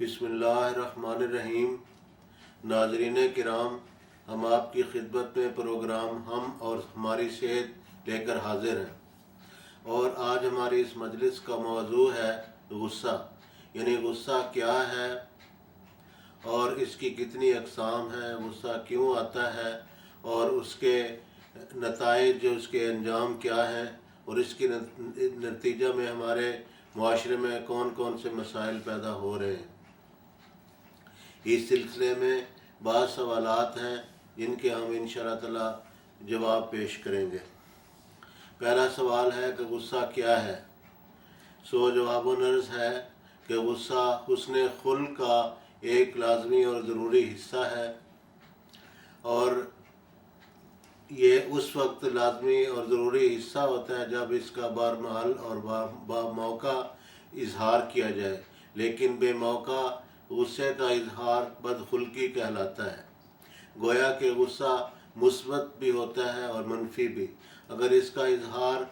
बिस्मिल्लाहिर्रहमानिर्रहीम। नाज़रीन किराम, हम आपकी खिदमत में प्रोग्राम हम और हमारी सेहत लेकर हाजिर हैं। और आज हमारी इस मजलिस का मौजू है गुस्सा, यानी गुस्सा क्या है और इसकी कितनी अक़साम हैं, गुस्सा क्यों आता है और उसके नताइज जो उसके अंजाम क्या हैं और इसके नतीजा में हमारे मुआशरे में कौन कौन से मसाइल पैदा हो रहे हैं। इस सिलसिले में बाद सवालात हैं जिनके हम इंशाअल्लाह ताला जवाब पेश करेंगे। पहला सवाल है कि गुस्सा क्या है। जवाब नर्ज है कि गुस्सा हुस्न खुल्क का एक लाजमी और ज़रूरी हिस्सा है और ये उस वक्त लाजमी और ज़रूरी हिस्सा होता है जब इसका बारमहल और बामौका इजहार किया जाए, लेकिन बेमौका गुस्से का इजहार बदखुल्की कहलाता है। गोया कि गुस्सा मुस्बत भी होता है और मनफी भी। अगर इसका इजहार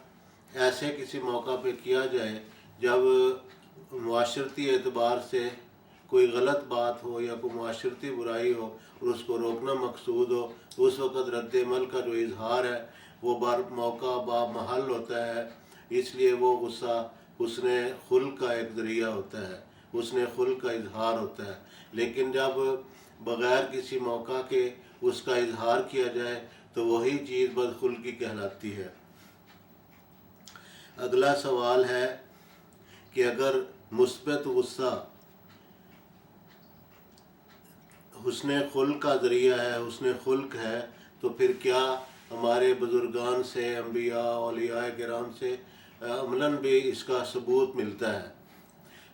ऐसे किसी मौका पे किया जाए जब मुआशरती एतबार से कोई गलत बात हो या कोई मुआशरती बुराई हो और उसको रोकना मकसूद हो, उस वक़्त रद्द-ए-अमल का जो इजहार है वो मौका बामहल होता है। इसलिए वो गुस्सा हुस्न खुल्क का एक ज़रिया होता है, हुस्न खुल्क का इजहार होता है। लेकिन जब बग़ैर किसी मौका के उसका इजहार किया जाए तो वही चीज़ बदखुल्की कहलाती है। अगला सवाल है कि अगर मुस्बत गुस्सा हुस्न खुल्क का ज़रिया है, हुस्न खुल्क है, तो फिर क्या हमारे बुज़ुर्गान से, अंबिया औलिया किराम से अमलन भी इसका सबूत मिलता है।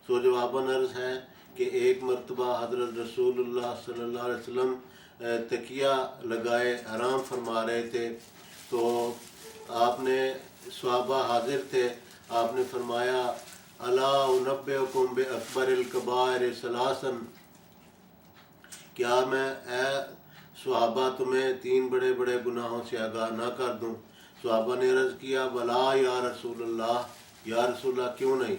जवाब अर्ज़ है कि एक मरतबा हज़रत रसूलुल्लाह सल्लल्लाहु अलैहि वसल्लम तकिया लगाए आराम फरमा रहे थे, तो आपने सहाबा हाजिर थे, आपने फरमाया अला उनब्बिउकुम बि अकबरिल कबाइर सलासन, क्या मैं सहाबा तुम्हें 3 बड़े बड़े गुनाहों से आगाह ना कर दूं। सहाबा ने अर्ज़ किया बला या रसूलल्लाह, या रसूलल्लाह क्यों नहीं।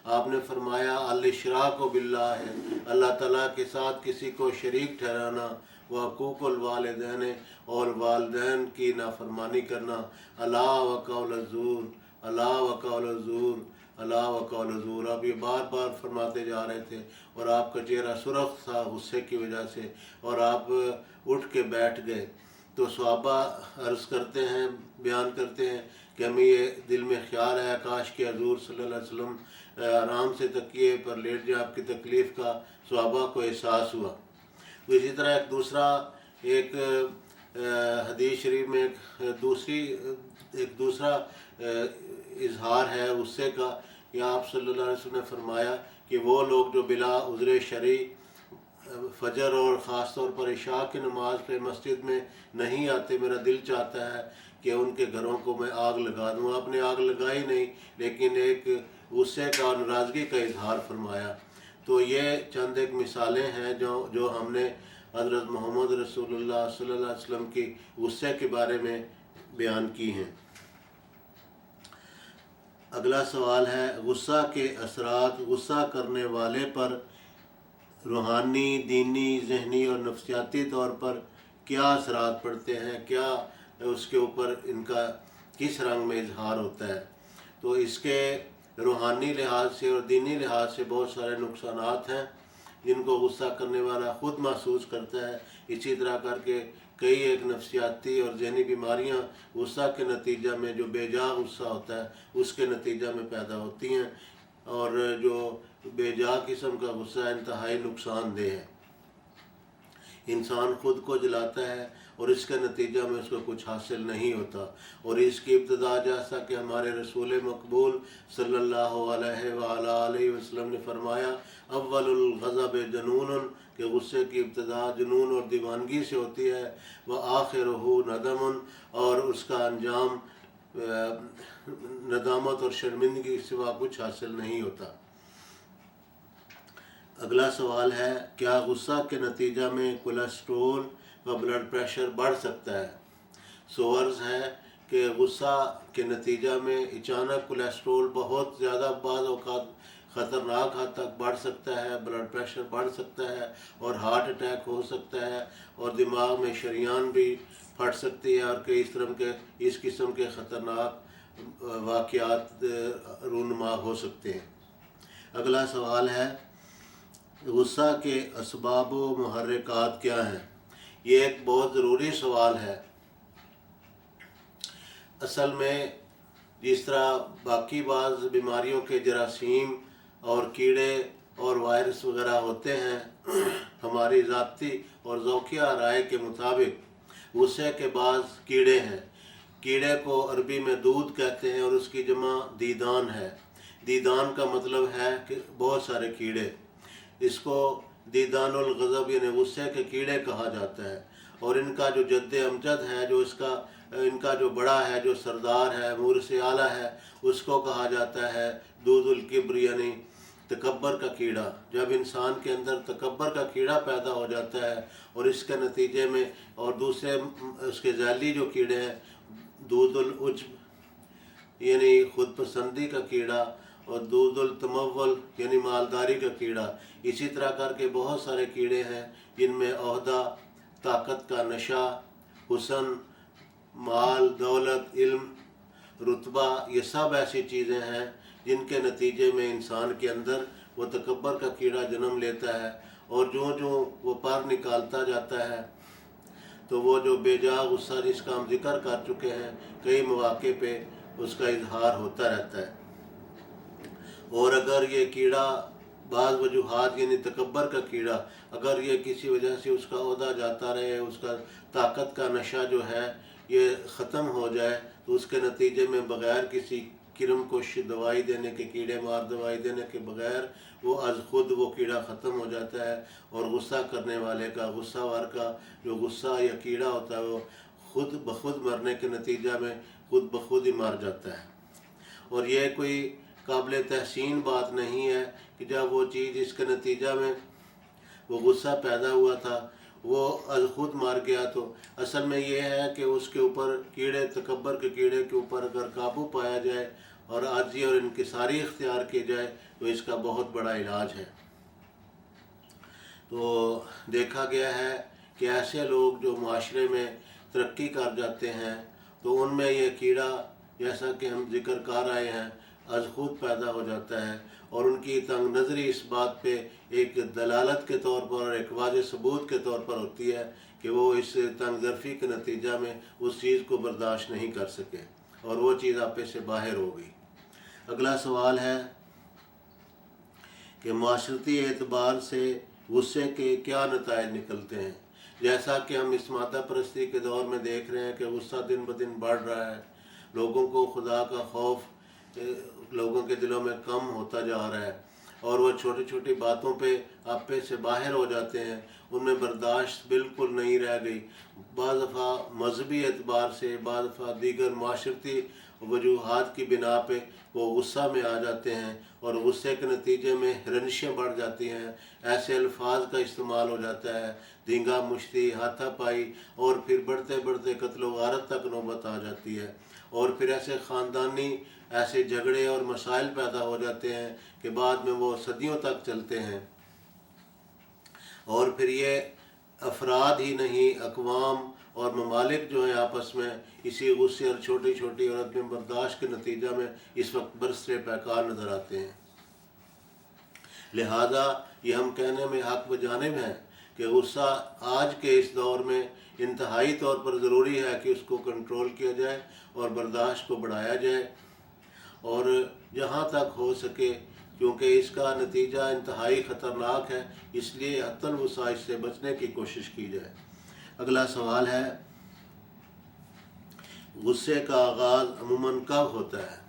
आपने फरमाया अल-इशराक बिल्लाह है, अल्लाह ताला के साथ किसी को शरीक ठहराना, व हक़ूक़ुल वालिदैन और वालिदैन की नाफरमानी करना, अला व क़ौल ज़ूर, अला व क़ौल ज़ूर, अला व क़ौल ज़ूर। आप ये बार बार फरमाते जा रहे थे और आपका चेहरा सुर्ख था गुस्से की वजह से और आप उठ के बैठ गए। तो सहाबा अर्ज़ करते हैं, बयान करते हैं कि हमें ये दिल में ख्याल आया काश कि हज़ूर सल्लल्लाहु अलैहि वसल्लम आराम से तकिए पर लेट जाए, आपकी तकलीफ़ का सहाबा को एहसास हुआ। तो इसी तरह एक दूसरा हदीस शरीफ में एक दूसरा इजहार है गुस्से का कि आप सल्लल्लाहु अलैहि वसल्लम ने फरमाया कि वो लोग जो बिला उज़्र शरई फजर और ख़ास तौर पर इशा की नमाज पे मस्जिद में नहीं आते, मेरा दिल चाहता है कि उनके घरों को मैं आग लगा दूँ। आपने आग लगाई नहीं, लेकिन एक गुस्से का, नाराज़गी का इजहार फरमाया। तो ये चंद एक मिसालें हैं जो हमने हज़रत मोहम्मद रसूलुल्लाह सल्लल्लाहु अलैहि वसल्लम की गुस्से के बारे में बयान की हैं। अगला सवाल है गुस्सा के असरात। गुस्सा करने वाले पर रूहानी, दीनी, ज़हनी और नफ्सियाती तौर पर क्या असरात पड़ते हैं, क्या उसके ऊपर इनका किस रंग में इजहार होता है। तो इसके रूहानी लिहाज से और दीनी लिहाज से बहुत सारे नुकसानात हैं जिनको गुस्सा करने वाला ख़ुद महसूस करता है। इसी तरह करके कई एक नफ्सियाती और ज़हनी बीमारियां गुस्सा के नतीजा में, जो बेजा गुस्सा होता है उसके नतीजा में पैदा होती हैं, और जो बेजा किस्म का गुस्सा इंतहाई नुकसानदेह है। इंसान ख़ुद को जलाता है और इसके नतीजा में उसको कुछ हासिल नहीं होता। और इसकी इब्तदा जैसा कि हमारे रसूल मकबूल सल्लल्लाहु अलैहि वसल्लम ने फरमाया अव्वलुल ग़ज़ब जनून, के गुस्से की इब्तदा जुनून और दीवानगी से होती है, व आखिरुहु नदमुन, और उसका अंजाम नदामत और शर्मिंदगी के सिवा कुछ हासिल नहीं होता। अगला सवाल है क्या गुस्सा के नतीजा में कोलेस्ट्रोल व ब्लड प्रेशर बढ़ सकता है। अर्ज़ है कि गुस्सा के नतीजा में अचानक कोलेस्ट्रोल बहुत ज़्यादा बाज़ औक़ात ख़तरनाक हद तक बढ़ सकता है, ब्लड प्रेशर बढ़ सकता है और हार्ट अटैक हो सकता है और दिमाग में शरीयान भी फट सकती है और कई इस किस्म के ख़तरनाक वाक़यात रूनुमा हो सकते हैं। अगला सवाल है, गुस्सा के असबाब व मुहर्रिकात क्या हैं? ये एक बहुत ज़रूरी सवाल है। असल में जिस तरह बाकी बाज़ बीमारियों के जरासीम और कीड़े और वायरस वगैरह होते हैं, हमारी ज़ाती और ज़ौकिया राय के मुताबिक गुस्से के बाज़ कीड़े हैं। कीड़े को अरबी में दूध कहते हैं और उसकी जमा दीदान है। दीदान का मतलब है कि बहुत सारे कीड़े। इसको दीदानुल गज़ब यानी गुस्से के कीड़े कहा जाता है। और इनका जो जद्द अमजद है, जो इनका जो बड़ा है, जो सरदार है, मूरस आला है, उसको कहा जाता है दूदुल किब्र यानी तकब्बर का कीड़ा। जब इंसान के अंदर तकब्बर का कीड़ा पैदा हो जाता है और इसके नतीजे में और दूसरे उसके जाली जो कीड़े हैं, दूदुल उज्ब यानी खुद पसंदी का कीड़ा और दूदुल तमव्वल यानी मालदारी का कीड़ा, इसी तरह करके बहुत सारे कीड़े हैं जिनमें ओहदा, ताकत का नशा, हुसन, माल, दौलत, इल्म, रुतबा, ये सब ऐसी चीज़ें हैं जिनके नतीजे में इंसान के अंदर वो तकब्बर का कीड़ा जन्म लेता है। और जो वो पर निकालता जाता है तो वो जो बेजा गुस्सा जिसका हम जिक्र कर चुके हैं, कई मौके पे उसका इजहार होता रहता है। और अगर ये कीड़ा बाज़ वजूहात यानी तकब्बर का कीड़ा अगर ये किसी वजह से उसका ओहदा जाता रहे, उसका ताकत का नशा जो है ये ख़त्म हो जाए, तो उसके नतीजे में बग़ैर किसी किरम कोश दवाई देने के, कीड़े मार दवाई देने के बग़ैर वो अज खुद वो कीड़ा ख़त्म हो जाता है। और गुस्सा करने वाले का, गुस्सा वार का जो गुस्सा या कीड़ा होता है, वो खुद ब खुद मरने के नतीजा में खुद ब खुद ही मर जाता है। और यह कोई काबिल तहसीन बात नहीं है कि जब वो चीज़ इसके नतीजा में वो गुस्सा पैदा हुआ था वो अज खुद मार गया। तो असल में ये है कि उसके ऊपर कीड़े, तकब्बर के कीड़े के ऊपर अगर काबू पाया जाए और आजी और इनकिसारी इख्तियार की जाए तो इसका बहुत बड़ा इलाज है। तो देखा गया है कि ऐसे लोग जो माशरे में तरक्की कर जाते हैं तो उनमें यह कीड़ा, जैसा कि हम जिक्र कर आए हैं, अज खुद पैदा हो जाता है। और उनकी तंग नज़री इस बात पे एक दलालत के तौर पर और एक वाज़ेह सबूत के तौर पर होती है कि वो इस तंग ज़रफ़ी के नतीजा में उस चीज़ को बर्दाश्त नहीं कर सके और वो चीज़ आपे से बाहर हो गई। अगला सवाल है कि माशरती एतबार से गुस्से के क्या नताइज निकलते हैं? जैसा कि हम इस मादा परस्ती के दौर में देख रहे हैं कि गुस्सा दिन ब दिन बढ़ रहा है, लोगों को खुदा का खौफ लोगों के दिलों में कम होता जा रहा है और वो छोटी छोटी बातों पे आपे से बाहर हो जाते हैं, उनमें बर्दाश्त बिल्कुल नहीं रह गई। बाज़ दफ़ा मजहबी एतबार से, बाज़ दफ़ा दीगर माशरती वजूहात की बिना पे वो गुस्सा में आ जाते हैं और गुस्से के नतीजे में रंजिशें बढ़ जाती हैं। ऐसे अल्फाज का इस्तेमाल हो जाता है, धींगा मुश्ती, हाथापाई और फिर बढ़ते बढ़ते कत्ल व गारत तक नौबत आ जाती है। और फिर ऐसे ख़ानदानी ऐसे झगड़े और मसाइल पैदा हो जाते हैं कि बाद में वो सदियों तक चलते हैं। और फिर ये अफराद ही नहीं, अक़वाम और ममालिक जो हैं आपस में इसी गुस्से और छोटी छोटी और अदम बर्दाश्त के नतीजा में इस वक्त बरसरे पैकार नज़र आते हैं। लिहाजा ये हम कहने में हक़ बजानिब हैं कि गुस्सा आज के इस दौर में इंतहाई तौर पर ज़रूरी है कि उसको कंट्रोल किया जाए और बर्दाश्त को बढ़ाया जाए और जहाँ तक हो सके, क्योंकि इसका नतीजा इंतहाई ख़तरनाक है, इसलिए हत्तल वसा से बचने की कोशिश की जाए। अगला सवाल है, गुस्से का आगाज़ अमूमन कब होता है?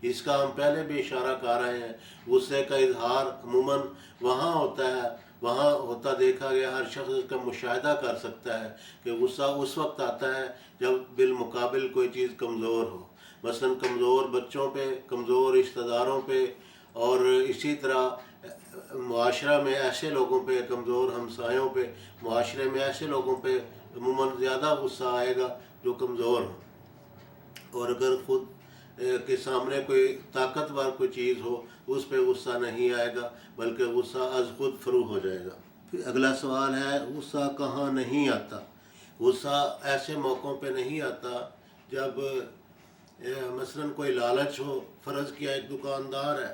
इसका हम पहले भी इशारा कर रहे हैं। गुस्से का इजहार अमूमन वहाँ होता है, वहाँ होता देखा गया, हर शख्स इसका मुशाहिदा कर सकता है कि गुस्सा उस वक्त आता है जब बिलमुकाबिल कोई चीज़ कमज़ोर हो, मसलन कमज़ोर बच्चों पे, कमज़ोर रिश्तेदारों पे और इसी तरह मुआशरा में ऐसे लोगों पे, कमज़ोर हमसायों पे, मुआशरे में ऐसे लोगों पे अमूमन ज़्यादा गुस्सा आएगा जो कमज़ोर हों। और अगर ख़ुद کے سامنے کوئی طاقتور کوئی چیز ہو اس پہ غصہ نہیں آئے گا، بلکہ غصہ از خود فرو ہو جائے گا۔ پھر اگلا سوال ہے غصہ کہاں نہیں آتا؟ غصہ ایسے موقعوں پہ نہیں آتا جب مثلا کوئی لالچ ہو۔ فرض کیا ایک دکاندار ہے،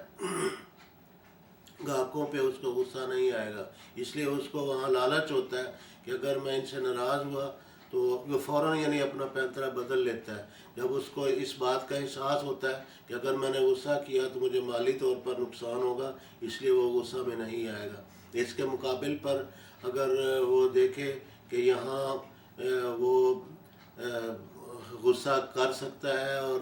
گاہکوں پہ اس کو غصہ نہیں آئے گا، اس لیے اس کو وہاں لالچ ہوتا ہے کہ اگر میں ان سے ناراض ہوا تو وہ فوراً یعنی اپنا پینترا بدل لیتا ہے۔ جب اس کو اس بات کا احساس ہوتا ہے کہ اگر میں نے غصہ کیا تو مجھے مالی طور پر نقصان ہوگا، اس لیے وہ غصہ میں نہیں آئے گا۔ اس کے مقابل پر اگر وہ دیکھے کہ یہاں وہ غصہ کر سکتا ہے اور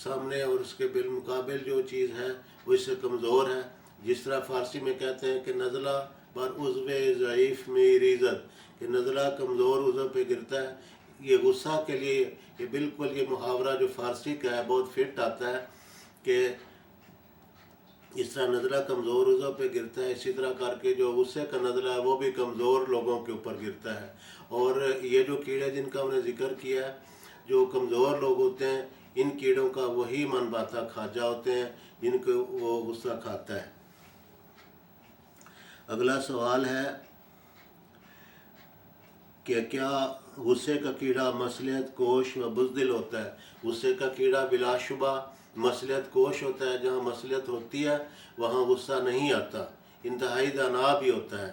سامنے اور اس کے بالمقابل جو چیز ہے وہ اس سے کمزور ہے، جس طرح فارسی میں کہتے ہیں کہ نزلہ بر عضو ضعیف میں ریزت، کہ نزلہ کمزور عضو پہ گرتا ہے۔ یہ غصہ کے لیے یہ بالکل یہ محاورہ جو فارسی کا ہے بہت فٹ آتا ہے کہ اس طرح نزلہ کمزور عضو پہ گرتا ہے، اسی طرح کر کے جو غصے کا نزلہ ہے وہ بھی کمزور لوگوں کے اوپر گرتا ہے۔ اور یہ جو کیڑے جن کا ہم نے ذکر کیا ہے، جو کمزور لوگ ہوتے ہیں، ان کیڑوں کا وہی من باتا کھاجا ہوتے ہیں جن کو وہ غصہ کھاتا ہے۔ اگلا سوال ہے کہ کیا غصے کا کیڑا مصلحت کوش و بزدل ہوتا ہے؟ غصے کا کیڑا بلا شبہ مصلحت کوش ہوتا ہے، جہاں مصلحت ہوتی ہے وہاں غصہ نہیں آتا، انتہائی دانا بھی ہوتا ہے،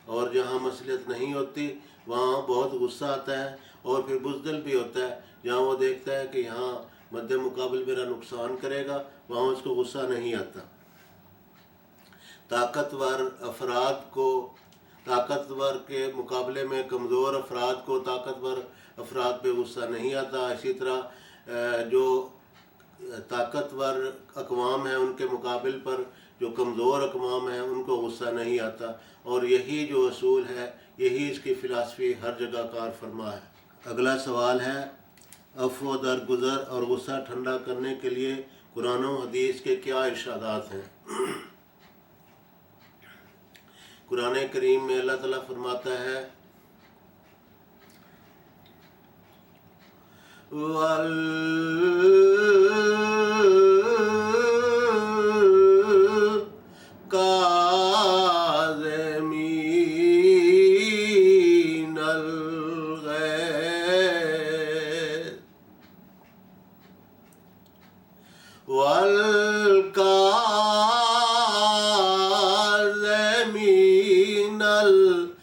اور جہاں مصلحت نہیں ہوتی وہاں بہت غصہ آتا ہے، اور پھر بزدل بھی ہوتا ہے، جہاں وہ دیکھتا ہے کہ یہاں مد مقابل میرا نقصان کرے گا وہاں اس کو غصہ نہیں آتا۔ طاقتور کے مقابلے میں کمزور افراد کو طاقتور افراد پہ غصہ نہیں آتا، اسی طرح جو طاقتور اقوام ہیں ان کے مقابل پر جو کمزور اقوام ہیں ان کو غصہ نہیں آتا، اور یہی جو اصول ہے یہی اس کی فلسفی ہر جگہ کار فرما ہے۔ اگلا سوال ہے عفو درگزر اور غصہ ٹھنڈا کرنے کے لیے قرآن و حدیث کے کیا ارشادات ہیں؟ قرآن کریم میں اللہ تعالیٰ فرماتا ہے وَالْكَاظِمِينَ الْغَيْظَ وَالْكَاظِمِينَ الْغَيْظَ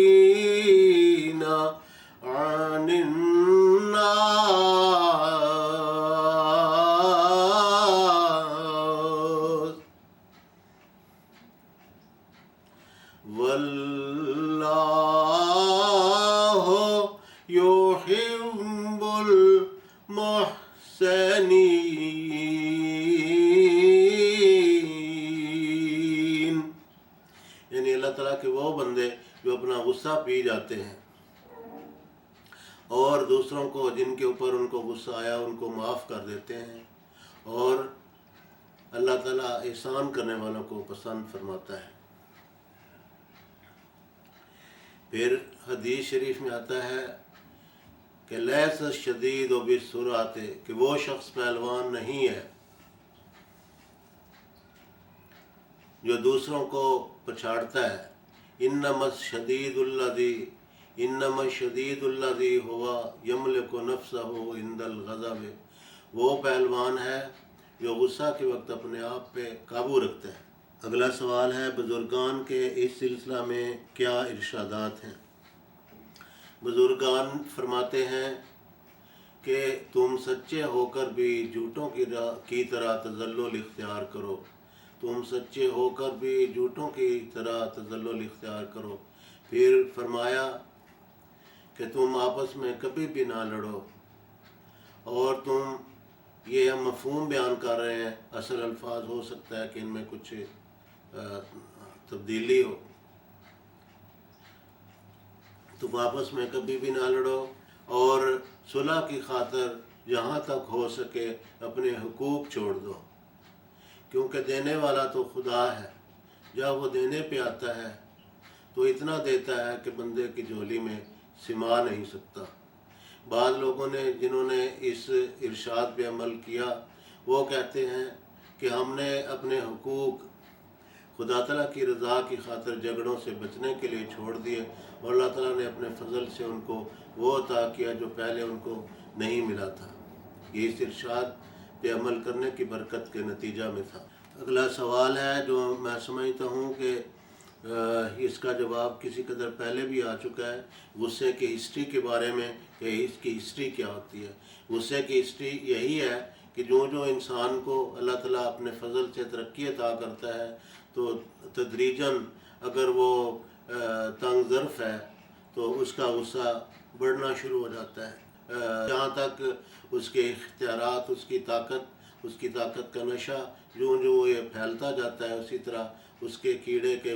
وَالْعَافِينَ عَنِ النَّاسِ وَاللَّهُ يُحِبُّ الْمُحْسِنِينَ، یعنی اللہ تعالیٰ کے وہ بندے جو اپنا غصہ پی جاتے ہیں اور دوسروں کو جن کے اوپر ان کو غصہ آیا ان کو معاف کر دیتے ہیں، اور اللہ تعالیٰ احسان کرنے والوں کو پسند فرماتا ہے۔ پھر حدیث شریف میں آتا ہے کہ لیس الشدید بالسرعۃ، کہ وہ شخص پہلوان نہیں ہے جو دوسروں کو پچھاڑتا ہے، انما الشدید الذی هو یملک نفسہ عند الغضب، وہ پہلوان ہے جو غصہ کے وقت اپنے آپ پہ قابو رکھتا ہے۔ اگلا سوال ہے بزرگان کے اس سلسلہ میں کیا ارشادات ہیں؟ بزرگان فرماتے ہیں کہ تم سچے ہو کر بھی جھوٹوں کی طرح تذلل اختیار کرو، تم سچے ہو کر بھی جھوٹوں کی طرح تذلل اختیار کرو۔ پھر فرمایا کہ تم آپس میں کبھی بھی نہ لڑو، اور تم یہ ہم مفہوم بیان کر رہے ہیں، اصل الفاظ ہو سکتا ہے کہ ان میں کچھ تبدیلی ہو، تم آپس میں کبھی بھی نہ لڑو اور صلح کی خاطر جہاں تک ہو سکے اپنے حقوق چھوڑ دو، کیونکہ دینے والا تو خدا ہے۔ جب وہ دینے پہ آتا ہے تو اتنا دیتا ہے کہ بندے کی جھولی میں سما نہیں سکتا۔ بعض لوگوں نے جنہوں نے اس ارشاد پہ عمل کیا وہ کہتے ہیں کہ ہم نے اپنے حقوق خدا تعالیٰ کی رضا کی خاطر جھگڑوں سے بچنے کے لیے چھوڑ دیے، اور اللہ تعالیٰ نے اپنے فضل سے ان کو وہ عطا کیا جو پہلے ان کو نہیں ملا تھا۔ یہ اس ارشاد پہ عمل کرنے کی برکت کے نتیجہ میں تھا۔ اگلا سوال ہے جو میں سمجھتا ہوں کہ اس کا جواب کسی قدر پہلے بھی آ چکا ہے، غصے کی ہسٹری کے بارے میں، کہ اس کی ہسٹری کیا ہوتی ہے۔ غصے کی ہسٹری یہی ہے کہ جو انسان کو اللہ تعالیٰ اپنے فضل سے ترقی عطا کرتا ہے تو تدریجاً اگر وہ تنگ ظرف ہے تو اس کا غصہ بڑھنا شروع ہو جاتا ہے، جہاں تک اس کے اختیارات، اس کی طاقت کا نشہ جو یہ پھیلتا جاتا ہے، اسی طرح اس کے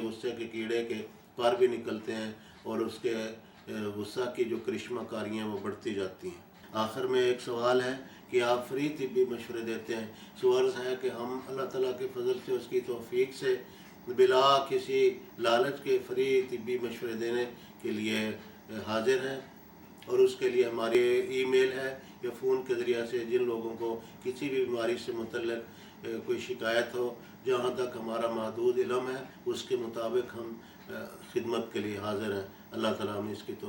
غصے کے کیڑے کے پر بھی نکلتے ہیں، اور اس کے غصہ کی جو کرشمہ کاریاں وہ بڑھتی جاتی ہیں۔ آخر میں ایک سوال ہے کہ آپ فری طبی مشورے دیتے ہیں، سوال ہے کہ ہم اللہ تعالیٰ کے فضل سے، اس کی توفیق سے بلا کسی لالچ کے فری طبی مشورے دینے کے لیے حاضر ہیں، اور اس کے لیے ہماری ای میل ہے یا فون کے ذریعہ سے جن لوگوں کو کسی بھی بیماری سے متعلق کوئی شکایت ہو، جہاں تک ہمارا محدود علم ہے اس کے مطابق ہم خدمت کے لیے حاضر ہیں۔ اللہ تعالیٰ ہمیں اس کی توفیق